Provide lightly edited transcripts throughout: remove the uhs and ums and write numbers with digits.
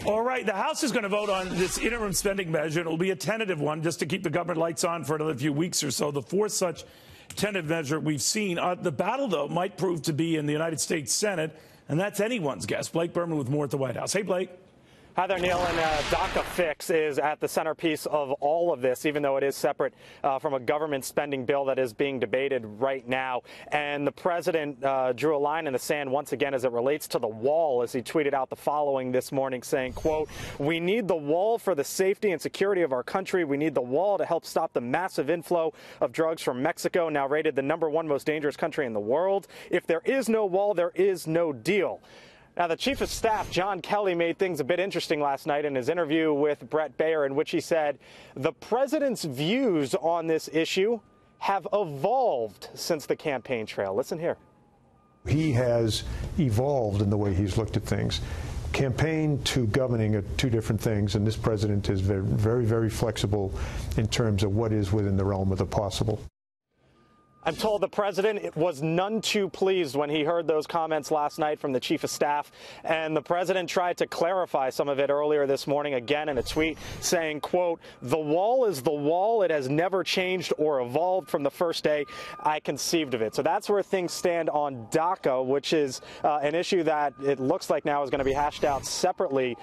All right, the House is going to vote on this interim spending measure. It will be a tentative one just to keep the government lights on for another few weeks or so. The fourth such tentative measure we've seen. The battle, though, might prove to be in the United States Senate, and that's anyone's guess. Blake Burman with more at the White House. Hey, Blake. Hi there, Neil. And DACA fix is at the centerpiece of all of this, even though it is separate from a government spending bill that is being debated right now. And the president drew a line in the sand once again as it relates to the wall, as he tweeted out the following this morning, saying, quote, "We need the wall for the safety and security of our country. We need the wall to help stop the massive inflow of drugs from Mexico, now rated the #1 most dangerous country in the world. If there is no wall, there is no deal." Now, the Chief of Staff, John Kelly, made things a bit interesting last night in his interview with Brett Baer, in which he said the president's views on this issue have evolved since the campaign trail. Listen here. He has evolved in the way he's looked at things. Campaign to governing are two different things, and this president is very, very flexible in terms of what is within the realm of the possible. I'm told the president was none too pleased when he heard those comments last night from the Chief of Staff, and the president tried to clarify some of it earlier this morning, again in a tweet, saying, quote, "The wall is the wall. It has never changed or evolved from the first day I conceived of it." So that's where things stand on DACA, which is an issue that it looks like now is going to be hashed out separately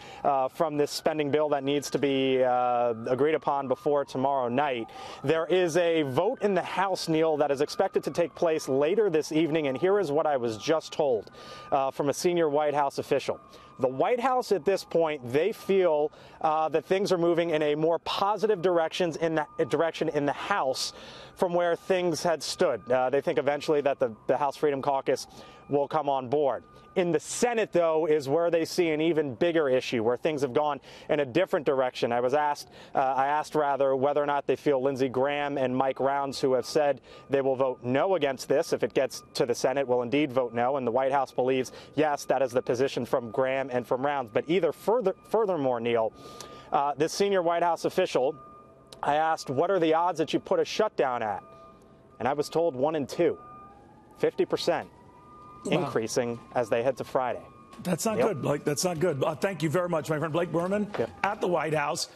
from this spending bill that needs to be agreed upon before tomorrow night. There is a vote in the House, Neil, that is expected to take place later this evening, and here is what I was just told from a senior White House official. The White House at this point, they feel that things are moving in a more positive direction in the House from where things had stood. They think eventually that the House Freedom Caucus will come on board. In the Senate, though, is where they see an even bigger issue, where things have gone in a different direction. I asked whether or not they feel Lindsey Graham and Mike Rounds, who have said they will vote no against this if it gets to the Senate, will indeed vote no. And the White House believes, yes, that is the position from Graham and from Rounds. But furthermore, Neil, this senior White House official, I asked, what are the odds that you put a shutdown at? And I was told 1 in 2, 50%. Wow. Increasing as they head to Friday. That's not good, Blake. That's not good. Thank you very much, my friend Blake Burman at the White House.